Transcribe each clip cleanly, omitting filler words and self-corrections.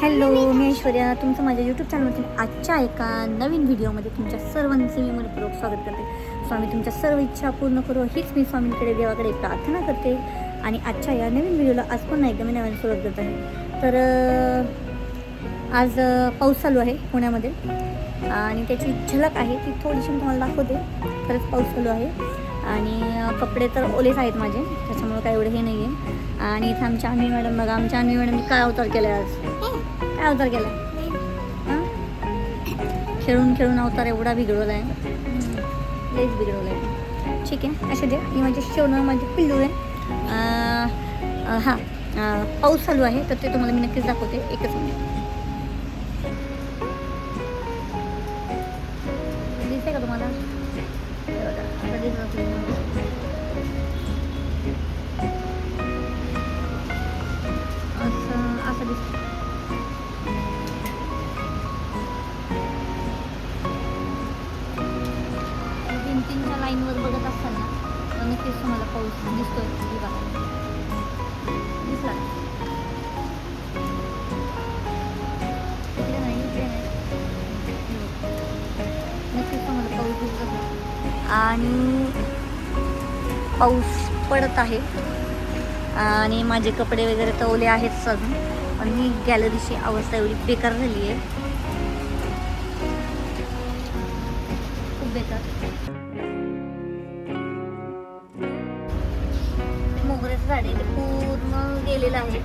Hello, मी ऐश्वर्या. तुमचं माझ्या YouTube चॅनलवरती आजच्या एका नवीन व्हिडिओमध्ये तुमच्या सर्वांचे मी मनपूर्वक स्वागत करते. स्वामी तुमच्या सर्व इच्छा पूर्ण करू हीच मी स्वामींकडे देवाकडे प्रार्थना करते. आणि आजच्या या नवीन व्हिडिओला आज पण एकदा मी नवीन सुरुवात करत आहे. तर आज पाऊस चालू आहे पुण्यामध्ये आणि त्याची झलक आहे ती थोडीशी मी तुम्हाला दाखवते. खरंच पाऊस चालू आहे आणि कपडे तर ओलेच आहेत माझे, त्याच्यामुळं काय एवढं हे नाही आहे. आणि इथं आमच्या अन्वी मॅडम बघा, आमच्या अन्वी मॅडमने काय अवतार केला आहे आज. काय अवतार केला हां, खेळून खेळून अवतार एवढा बिघडवला आहे, लईच बिघडवला आहे. ठीक आहे, असं द्या. ही माझी शेवण माझी पिल्लू आहे. हां, पाऊस चालू आहे तर ते तुम्हाला मी नक्कीच दाखवते. एकच मिनिट. दिसते का तुम्हाला? आता दिसत असं दिसतं. भिंतींच्या लाईनवर बघत असाल ना तर नक्कीच तुम्हाला पाऊस दिसतोय. दिसला इकडे नाही, इकडे नाही, नक्कीच तुम्हाला पाऊस दिसत आणि पाऊस पडत आहे. आणि माझे कपडे वगैरे तर ओले आहेतच अजून, पण ही गॅलरीची अवस्था एवढी बेकार झाली आहे, खूप बेकार. मोगऱ्याचं झाड इथे पूर्ण गेलेलं आहे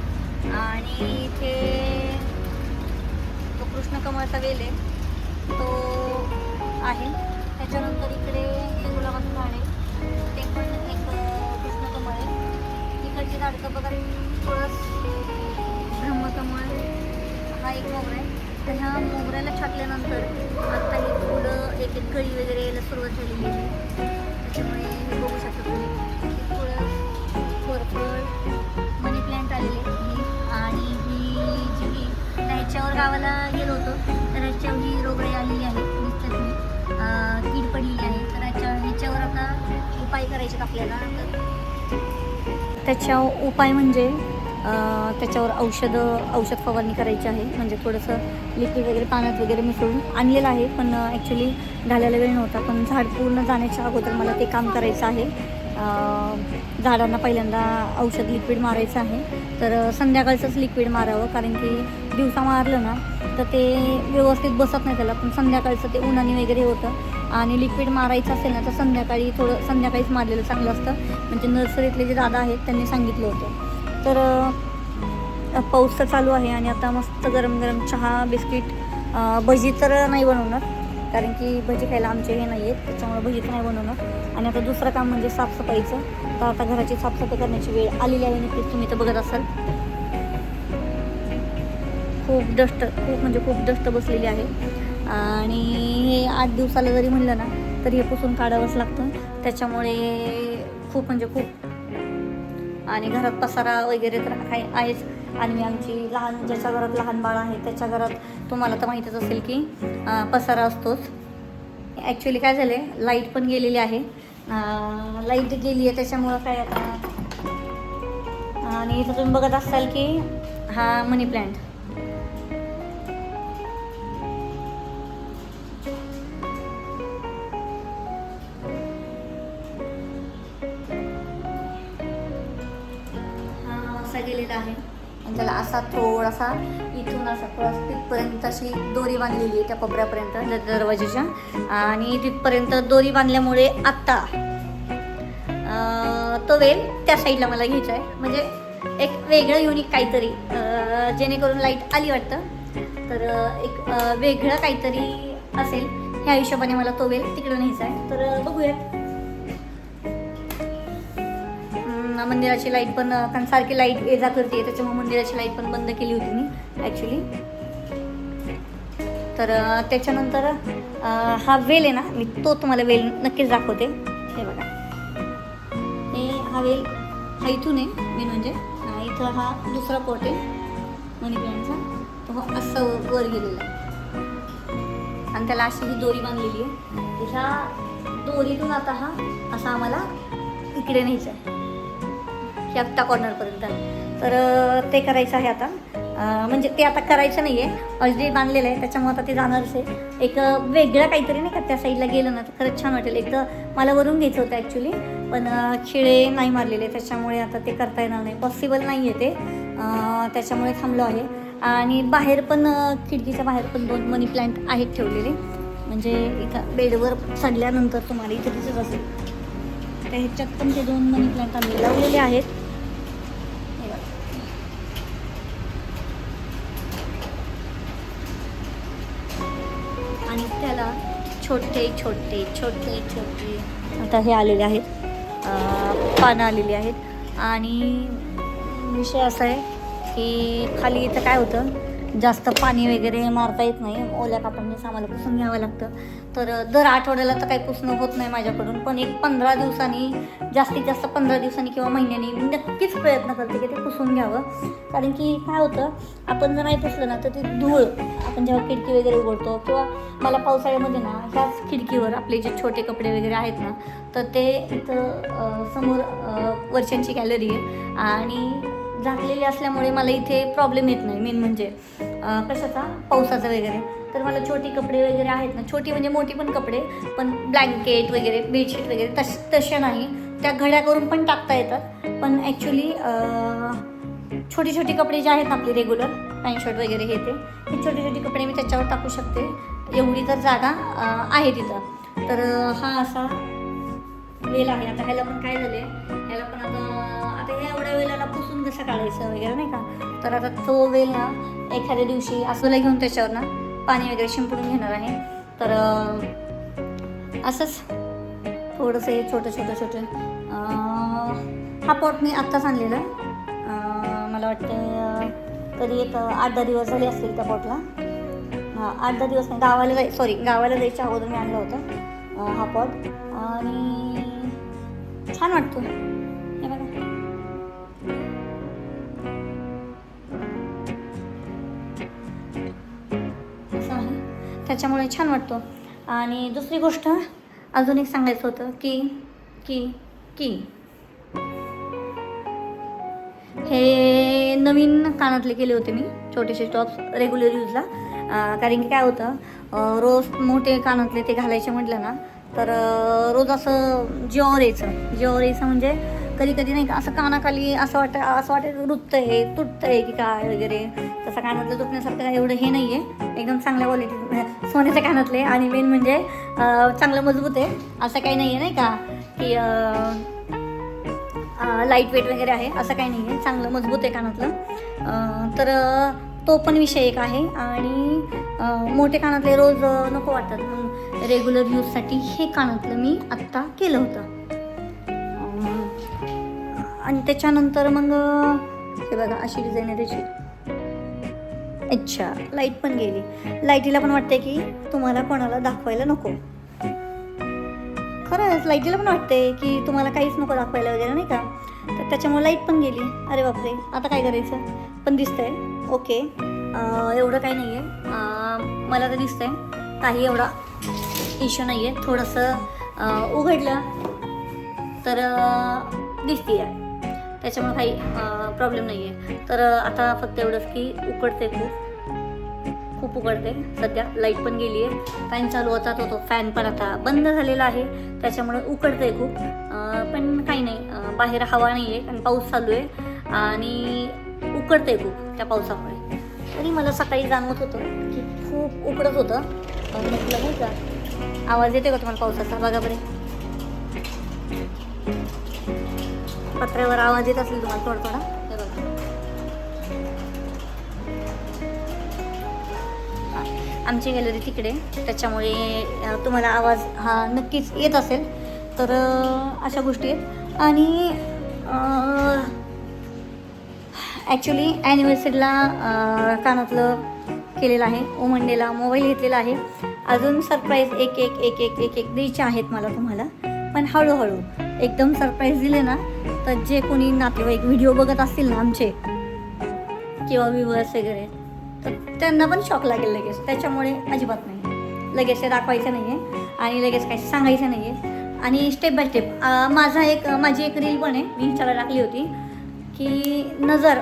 आणि इथे तो कृष्ण कमळाचा वेल आहे तो आहे. त्याच्यानंतर इकडे हे गुलाबाचं झाड आहे, ते पण एक कृष्ण कमळ आहे. इकडचे झाड तर बघा थोडंच ब्रह्मकमळ हा एक मोगरा आहे. तर ह्या मोगऱ्याला छाटल्यानंतर आता ही फुलं एक एक कळी वगैरे यायला सुरुवात झालेली आहे. त्याच्यामुळे हे बघू शकता तुम्ही थोडं पर्पल मनी प्लॅन्ट आलेले ही. आणि ही जी ह्याच्यावर गावाला गेलो होतो तर ह्याच्यावर ही रोगळे आलेली आहे, दिसतात तुम्ही, कीड पडलेली आहे. तर ह्याच्यावर आता उपाय करायचे आपल्याला. तर त्याच्या उपाय म्हणजे त्याच्यावर औषध फवारणी करायची आहे. म्हणजे थोडंसं लिक्विड वगैरे पाण्यात वगैरे मिसळून आणलेलं आहे, पण ॲक्च्युली घालायला वेळ नव्हता. पण झाड पूर्ण जाण्याच्या अगोदर मला ते काम करायचं आहे. झाडांना पहिल्यांदा औषध लिक्विड मारायचं आहे. तर संध्याकाळचंच लिक्विड मारावं, कारण की दिवसा मारलं ना तर ते व्यवस्थित बसत नाही त्याला. पण संध्याकाळचं ते उन्हाने वगैरे होतं आणि लिक्विड मारायचं असेल ना तर संध्याकाळीच मारलेलं चांगलं असतं. म्हणजे नर्सरीतले जे दादा आहेत त्यांनी सांगितलं होतं. तर पाऊस तर चालू आहे आणि आता मस्त गरम गरम चहा, बिस्किट, भजी तर नाही बनवणार, कारण की भजी खायला आमचे हे नाही आहेत, त्याच्यामुळे भजी तर नाही बनवणार. आणि आता दुसरं काम म्हणजे साफसफाईचं. तर आता घराची साफसफाई करण्याची वेळ आलेली आहे. नक्कीच तुम्ही तर बघत असाल खूप डस्ट बसलेली आहे. आणि हे 8 दिवसाला जरी म्हणलं ना तरी हे पुसून काढावंच लागतं. त्याच्यामुळे खूप. आणि घरात पसारा वगैरे तर आहेच. आणि आमची ज्याच्या घरात लहान बाळ आहे त्याच्या घरात तुम्हाला तर माहीतच असेल की पसारा असतोच. ॲक्च्युली काय झालं आहे, लाईट पण गेलेली आहे. लाईट गेली आहे त्याच्यामुळं काय आता. आणि इथं तुम्ही बघत असाल की हा मनी प्लॅन्ट, गेलेला आहे. आणि त्याला असा थोडासा इथून असा थोडासा तिथपर्यंत अशी दोरी बांधलेली आहे त्या कोपऱ्यापर्यंत दरवाजेच्या. आणि तिथपर्यंत दोरी बांधल्यामुळे आत्ता तो वेल त्या साईडला मला घ्यायचा आहे. म्हणजे एक वेगळं युनिक काहीतरी, जेणेकरून लाईट आली वाटतं तर एक वेगळं काहीतरी असेल ह्या हिशोबाने मला तो वेल तिकडं न्यायचा आहे. तर बघूयात. मंदिराची लाईट पण, कारण सारखी लाईट ये जा करते, त्याच्यामुळे मंदिराची लाईट पण बंद केली होती मी ॲक्च्युली. तर त्याच्यानंतर हा वेल आहे ना, मी तो तुम्हाला वेल नक्कीच दाखवते. हे बघा, हा वेल हा इथून आहे मेन म्हणजे. इथं हा दुसरा पोट आहे मनी प्लॅन्टचा, तो असं वर गेलेला आहे आणि त्याला अशी ही दोरी बांधलेली आहे. ह्या दोरीतून आता हा असा आम्हाला इकडे न्यायचं आहे, ह्या कॉर्नरपर्यंत. तर ते करायचं आहे आता. म्हणजे ते आता करायचं नाही आहे, ऑलरेडी बांधलेलं आहे, त्याच्यामुळे आता ते जाणारच आहे. एक वेगळं काहीतरी नाही का त्या साईडला गेलं ना तर खरंच छान वाटेल. एक तर मला वरून घ्यायचं होतं ॲक्च्युली, पण खिळे नाही मारलेले, त्याच्यामुळे आता ते करता येणार नाही, पॉसिबल नाही आहे ते, त्याच्यामुळे थांबलो आहे. आणि बाहेर पण खिडकीच्या बाहेर पण 2 मनी प्लांट आहेत ठेवलेले, म्हणजे इथं बेडवर चढल्यानंतर तुम्हाला इथे दिसत असेल. तर ह्याच्यात पण ते 2 मनी प्लांट आम्ही लावलेले आहेत. आणि त्याला छोटे छोटे छोटे छोटे आता हे आलेले आहेत, पानं आलेली आहेत. आणि विषय असा आहे की खाली इथं काय होतं, जास्त पाणी वगैरे मारता येत नाही, ओल्या कापडानेच आम्हाला पुसून घ्यावं लागतं. तर दर आठवड्याला तर काही पुसणं होत नाही माझ्याकडून, पण एक 15 दिवसांनी, जास्तीत जास्त 15 दिवसांनी किंवा महिन्यानी मी नक्कीच प्रयत्न करते की ते पुसून घ्यावं. कारण की काय होतं, आपण जर नाही पुसलं ना तर ती धूळ, आपण जेव्हा खिडकी वगैरे उघडतो, किंवा मला पावसाळ्यामध्ये ना ह्याच खिडकीवर आपले जे छोटे कपडे वगैरे आहेत ना, तर ते इथं समोर वरच्यांची गॅलरी आहे आणि झाकलेली असल्यामुळे मला इथे प्रॉब्लेम येत नाही. मेन म्हणजे कशाचा, पावसाचा वगैरे. तर मला छोटी कपडे वगैरे आहेत ना, छोटी म्हणजे मोठी पण कपडे, पण ब्लँकेट वगैरे, बेडशीट वगैरे तसे नाही, त्या घड्या करून पण टाकता येतात. पण ॲक्च्युली छोटी छोटी कपडे जे आहेत ना आपले रेग्युलर, पॅन्ट शर्ट वगैरे हे छोटी छोटी कपडे मी त्याच्यावर टाकू शकते, एवढी तर जागा आहे तिथं. तर हा असा वेल आहे. आता ह्याला पण काय झालं आहे, ह्याला पण आता ह्या एवढ्या वेळेला पुसून कसं काढायचं वगैरे नाही का. तर आता तो वेल ना एखाद्या दिवशी असं घेऊन त्याच्यावर ना पाणी वगैरे शिंपडून घेणार आहे. तर असंच थोडंसं हे छोटं छोटं छोटं. हा पॉट मी आत्ताच आणलेला, मला वाटतं तरी एक 8-10 दिवस झाले असतील त्या पॉटला. 8-10 दिवस नाही, गावाला जायच्या अगोदर मी आणला होता हा पॉट. आणि छान वाटतो हे बघा. असं आहे, त्याच्यामुळे छान वाटतो. आणि दुसरी गोष्ट अजून एक सांगायचं होतं की हे नवीन कानातले केले होते मी, छोटेसे टॉप्स रेग्युलर यूजला. कारण की काय होतं, रोज मोठे कानातले ते घालायचे म्हटलं ना तर रोज असं जीवावर यायचं म्हणजे कधी कधी नाही का, असं कानाखाली असं वाटायचं तुटतंय की काय वगैरे. तसं कानातलं तुटण्यासारखं काय एवढं हे नाही आहे, एकदम चांगल्या क्वालिटी सोन्याचे कानातले. आणि मेन म्हणजे चांगलं मजबूत आहे, असं काही नाही आहे नाही का की लाईट वेट वगैरे आहे, असं काही नाही आहे, चांगलं मजबूत आहे कानातलं. तर तो पण विषय एक आहे. आणि मोठे कानातले रोज नको वाटतात, मग रेग्युलर यूजसाठी हे कानातलं मी आत्ता केलं होतं. आणि त्याच्यानंतर मग हे बघा अशी डिझाईन आहे त्याची. अच्छा, लाईट पण गेली. लाईटीला पण वाटते की तुम्हाला कोणाला दाखवायला नको. खरंच लाईटीला पण वाटते की तुम्हाला काहीच नको दाखवायला वगैरे नाही का. तर त्याच्यामुळे लाईट पण गेली. अरे बापरे, आता काय करायचं. पण दिसतंय ओके, एवढं काही नाही आहे, मला तर दिसतंय काही एवढा इश्यू नाही आहे. थोडंसं उघडलं तर दिसते आहे, त्याच्यामुळे काही प्रॉब्लेम नाही आहे. तर आता फक्त एवढंच की उकडते, खूप उकडते सध्या. लाईट पण गेली आहे, फॅन चालू होता तो फॅन पण आता बंद झालेला आहे, त्याच्यामुळे उकडते खूप. पण काही नाही, बाहेर हवा नाही आहे कारण पाऊस चालू आहे आणि उकडते खूप त्या पावसामुळे. तरी मला सकाळी जाणवत होतं की खूप उकडत होतं. म्हटलं नाही का, आवाज येते का तुम्हाला पावसाचा? बघा बरे, पत्र्यावर आवाज येत असेल तुम्हाला थोडा थोडा. हे बघा, आमची गॅलरी तिकडे, त्याच्यामुळे तुम्हाला आवाज हा नक्कीच येत असेल. तर अशा गोष्टी आहेत. आणि ॲक्च्युली ॲनिव्हर्सरीला कानातलं केलेलं आहे, वुमन डेला मोबाईल घेतलेला आहे. अजून सरप्राईज एक एक द्यायचे आहेत मला तुम्हाला, पण हळूहळू एकदम सरप्राईज दिले ना तर जे कोणी नातेवाईक व्हिडिओ बघत असतील ना आमचे किंवा व्ह्यूअर्स वगैरे, तर त्यांना पण शॉक लागेल लगेच. त्याच्यामुळे अजिबात नाही, लगेच ते दाखवायचं नाही आहे आणि लगेच काही सांगायचं नाही आहे. आणि स्टेप बाय स्टेप माझी एक रील पण आहे, मी इंस्टाला टाकली होती की नजर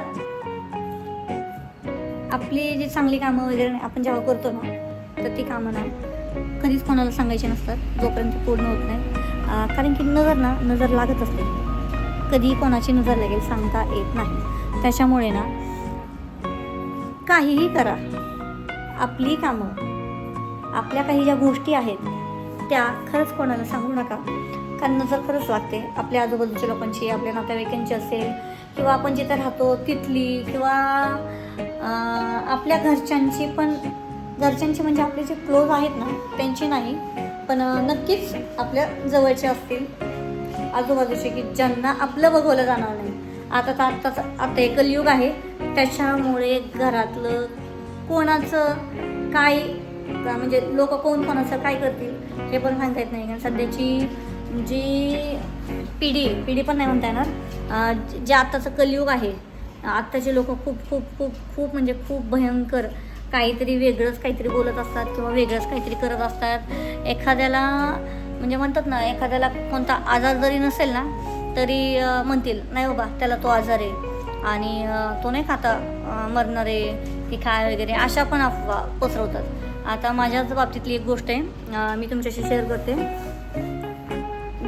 आपली जी चांगली कामं वगैरे आपण जेव्हा करतो ना, तर ती कामं ना कधीच कोणाला सांगायची नसतात जोपर्यंत पूर्ण होत नाही. कारण की नजर लागत असते, कधी कोणाची नजर लागेल सांगता येत नाही. त्याच्यामुळे ना काहीही करा, आपली कामं, आपल्या काही ज्या गोष्टी आहेत त्या खरंच कोणाला सांगू नका. कारण नजर खरंच लागते आपल्या आजूबाजूच्या लोकांची, आपल्या नातेवाईकांची असेल, किंवा आपण जिथे राहतो तिथली, किंवा आपल्या घरच्यांची म्हणजे आपले जे क्लोज आहेत ना त्यांची नाही, पण नक्कीच आपल्या जवळचे असतील आजूबाजूचे, की ज्यांना आपलं बघवलं जाणार नाही. आता एक कलियुग आहे, त्याच्यामुळे घरातलं कोणाचं काय म्हणजे लोक कोणाचं काय करतील हे पण सांगता येत नाही. कारण सध्याची जी पिढी पण नाही म्हणता येणार, जे आत्ताचं कलियुग आहे, आत्ताचे लोक खूप म्हणजे खूप भयंकर काहीतरी वेगळंच काहीतरी बोलत असतात किंवा वेगळंच काहीतरी करत असतात. एखाद्याला म्हणजे म्हणतात ना, एखाद्याला कोणता आजार जरी नसेल ना तरी म्हणतील नाही बाबा त्याला तो आजार आहे आणि तो नाही खाता मरणार आहे की काय वगैरे, अशा पण अफवा पसरवतात. आता माझ्याच बाबतीतली एक गोष्ट आहे, मी तुमच्याशी शेअर करते.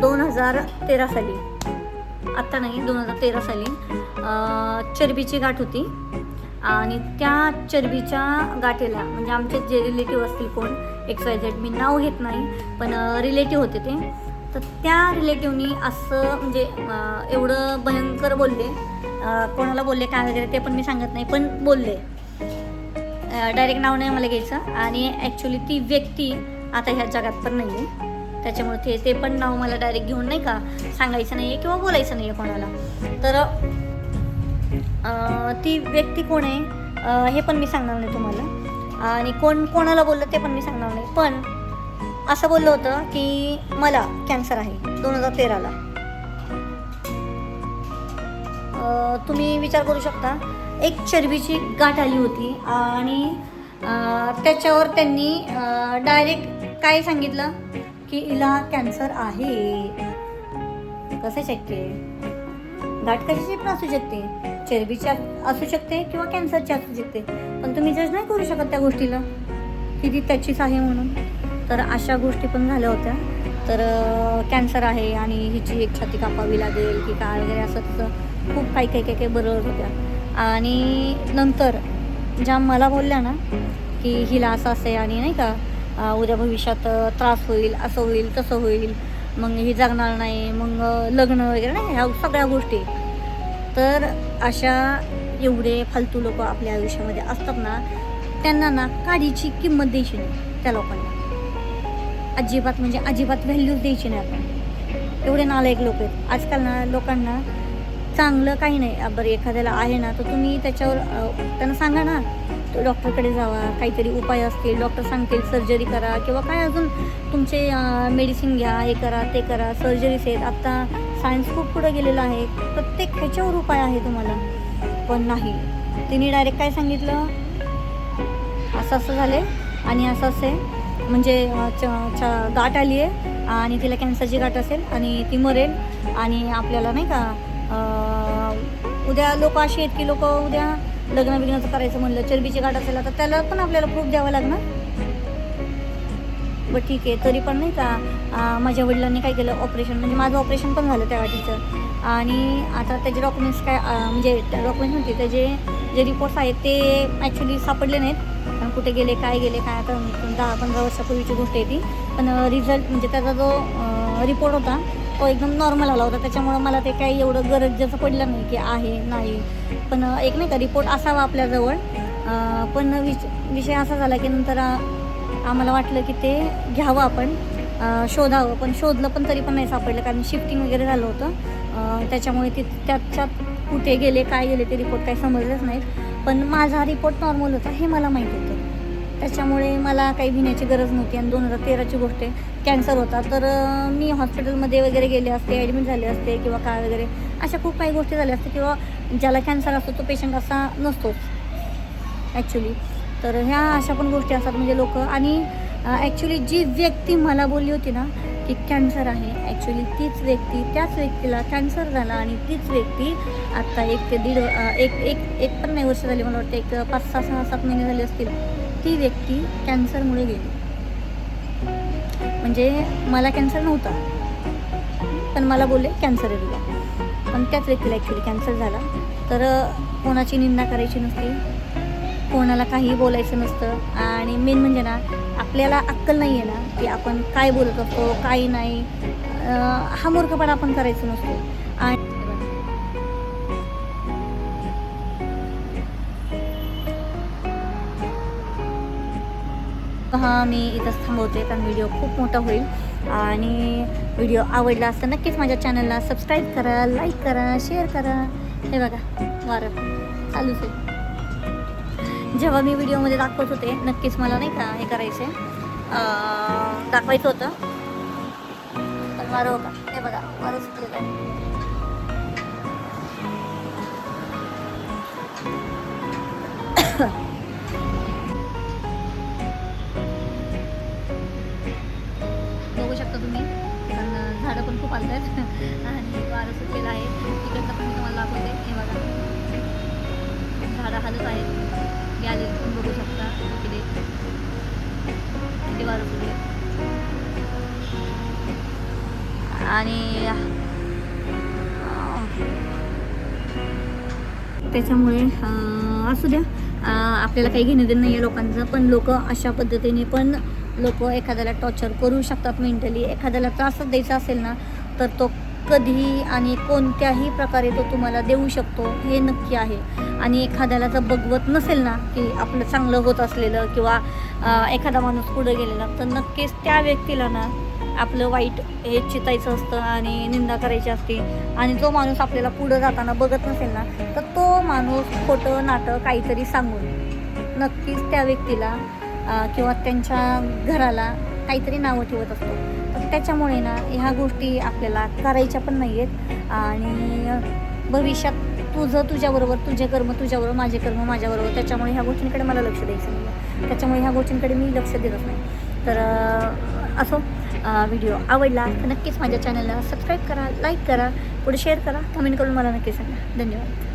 2013 साली, आत्ता नाही 2013 साली चरबीची गाठ होती आणि त्या चरबीच्या गाठीला म्हणजे आमचे जे रिलेटिव्ह असतील कोण XYZ, मी नाव घेत नाही पण रिलेटिव्ह होते ते, तर त्या रिलेटिव्हनी असं म्हणजे एवढं भयंकर बोलले, कोणाला बोलले काय वगैरे ते पण मी सांगत नाही, पण बोलले, डायरेक्ट नाव नाही मला घ्यायचं. आणि ॲक्च्युली ती व्यक्ती आता ह्या जगात पण नाही आहे, त्याच्यामुळे ते पण नाव मला डायरेक्ट घेऊन नाही का सांगायचं नाही आहे किंवा बोलायचं नाही आहे कोणाला. तर ती व्यक्ती कोण आहे हे पण मी सांगणार नाही तुम्हाला, आणि कोणाला बोललं ते पण मी सांगणार नाही. पण असं बोललं होतं की मला कॅन्सर आहे 2013ला. तुम्ही विचार करू शकता, एक चरबीची गाठ आली होती आणि त्याच्यावर त्यांनी डायरेक्ट काय सांगितलं की हिला कॅन्सर आहे. कसं शक्य? गाठ कशाची पण असू शकते, चरबीची असू शकते किंवा कॅन्सरची असू शकते, पण तुम्ही जज नाही करू शकत त्या गोष्टीला की ती त्याचीच आहे म्हणून. तर अशा गोष्टी पण झाल्या होत्या. तर कॅन्सर आहे आणि हिची एक छाती कापावी लागेल की काय वगैरे असं तसं खूप काही बरं होत्या. आणि नंतर ज्या मला बोलल्या ना की हिला असं आहे आणि नाही का उद्या भविष्यात त्रास होईल, असं होईल तसं होईल, मग ही जगणार नाही, मग लग्न वगैरे नाही, ह्या सगळ्या गोष्टी. तर अशा एवढे फालतू लोक आपल्या आयुष्यामध्ये असतात ना, त्यांना ना काडीची किंमत द्यायची नाही. त्या लोकांना अजिबात व्हॅल्यूज द्यायची नाही आपण. एवढे नालायक लोक आहेत आजकाल ना. लोकांना चांगलं काही नाही, बरं एखाद्याला आहे ना तर तुम्ही त्याच्यावर त्यांना सांगा ना, डॉक्टरकडे जावा, काहीतरी उपाय असतील, डॉक्टर सांगतील सर्जरी करा किंवा काय अजून तुमचे मेडिसिन घ्या, हे करा ते करा, सर्जरीज आहेत. आत्ता सायन्स खूप पुढं गेलेलं आहे, प्रत्येक ह्याच्यावर उपाय आहे तुम्हाला. पण नाही, तिने डायरेक्ट काय सांगितलं, असं झालं आणि असं आहे म्हणजे गाठ आली आहे आणि तिला कॅन्सरची गाठ असेल आणि ती मरेल आणि आपल्याला नाही का उद्या लोक अशी आहेत की लोक उद्या लग्नाचं करायचं म्हणलं, चरबीची गाठ असेल तर त्याला पण आपल्याला प्रूफ द्यावं लागणार. बरं ठीक आहे, तरी पण नाही का माझ्या वडिलांनी काय केलं, ऑपरेशन, म्हणजे माझं ऑपरेशन पण झालं त्या गाठीचं, आणि आता त्याचे डॉक्युमेंट्स काय म्हणजे डॉक्युमेंट्स नव्हते, त्याचे जे रिपोर्ट्स आहेत ते ॲक्च्युली सापडले नाहीत, कारण कुठे गेले काय आता 10-15 वर्षापूर्वीची गोष्ट आहे ती. पण रिझल्ट म्हणजे त्याचा जो रिपोर्ट होता तो एकदम नॉर्मल आला होता, त्याच्यामुळं मला ते काही एवढं गरजेचं पडलं नाही की आहे नाही. पण एक नाही का रिपोर्ट असावा आपल्याजवळ. पण विषय असा झाला की नंतर आम्हाला वाटलं की ते घ्यावं आपण, शोधावं, पण शोधलं पण तरी पण नाही सापडलं, कारण शिफ्टिंग वगैरे झालं होतं. त्याच्यामुळे त्याच्यात कुठे गेले काय गेले ते रिपोर्ट काही समजलंच नाहीत. पण माझा रिपोर्ट नॉर्मल होता हे मला माहीत होतं, त्याच्यामुळे मला काही भिण्याची गरज नव्हती. आणि 2013ची गोष्ट आहे, कॅन्सर होता, तर मी हॉस्पिटलमध्ये वगैरे गेले असते, ॲडमिट झाले असते किंवा काय वगैरे अशा खूप काही गोष्टी झाल्या असते. किंवा ज्याला कॅन्सर असतो तो पेशंट असा नसतोच ॲक्च्युली. तर ह्या अशा पण गोष्टी असतात म्हणजे लोक. आणि ॲक्च्युली जी व्यक्ती मला बोलली होती ना की कॅन्सर आहे. ॲक्च्युली तीच व्यक्ती, त्याच व्यक्तीला कॅन्सर झाला आणि तीच व्यक्ती आत्ता 1 ते 1.5 पण नाही वर्ष झाली, मला वाटतं एक 5-6-7 महिने झाले असतील, ती व्यक्ती कॅन्सरमुळे गेली. म्हणजे मला कॅन्सर नव्हता, पण मला बोलले कॅन्सर आहे तुला, पण त्याच व्यक्तीला ॲक्च्युली कॅन्सर झाला. तर कोणाची निंदा करायची नसते, कोणाला काहीही बोलायचं नसतं. आणि मेन म्हणजे ना, आपल्याला अक्कल नाही आहे ना की आपण काय बोलत असतो काही नाही, हा मूर्खपणा आपण करायचं नसतो. आणि हा मी इथंच थांबवते, कारण व्हिडिओ खूप मोठा होईल. आणि व्हिडिओ आवडला असता नक्कीच माझ्या चॅनलला सबस्क्राईब करा, लाईक करा, शेअर करा. हे बघा वारं चालूच आहे. जेव्हा मी व्हिडिओमध्ये दाखवत होते नक्कीच मला नाही का हे करायचे, दाखवायचं होतं, पण वारं होता. हे बघा वारं सुटलेलं आहे. बघू शकता तुम्ही, पण झाडं पण खूप आलत आहेत आणि वारं सुटलेलं आहे. तिकडचं पण मी तुम्हाला दाखवते. हे बघा झाडं हालत आहेत. गॅलरी पण बघू शकता किती वारं सुटले. आणि त्याच्यामुळे असू द्या, आपल्याला काही घेणं देणं नाही आहे लोकांचं, पण लोक अशा पद्धतीने पण लोक एखाद्याला टॉर्चर करू शकतात मेंटली. एखाद्याला त्रास द्यायचा असेल ना, तर तो कधीही आणि कोणत्याही प्रकारे तो तुम्हाला देऊ शकतो, हे नक्की आहे. आणि एखाद्याला जर बघवत नसेल ना की आपलं चांगलं होत असलेलं, किंवा एखादा माणूस पुढं गेलेला, तर नक्कीच त्या व्यक्तीला ना आपलं वाईट हे चितायचं असतं आणि निंदा करायची असते. आणि जो माणूस आपल्याला पुढं जाताना बघत नसेल ना, तर तो माणूस खोटं नाटं काहीतरी सांगून नक्कीच त्या व्यक्तीला किंवा त्यांच्या घराला काहीतरी नावं ठेवत असतो. तर त्याच्यामुळे ना ह्या गोष्टी आपल्याला करायच्या पण नाही आहेत. आणि भविष्यात तुझ्याबरोबर तुझे कर्म तुझ्याबरोबर, माझे कर्म माझ्याबरोबर, त्याच्यामुळे ह्या गोष्टींकडे मला लक्ष द्यायचं नाही आहे. त्याच्यामुळे ह्या गोष्टींकडे मी लक्ष देतच नाही. तर असो, व्हिडिओ आवडला तर नक्कीच माझ्या चॅनलला सबस्क्राईब करा, लाईक करा, पुढे शेअर करा, कमेंट करून मला नक्की सांगा. धन्यवाद.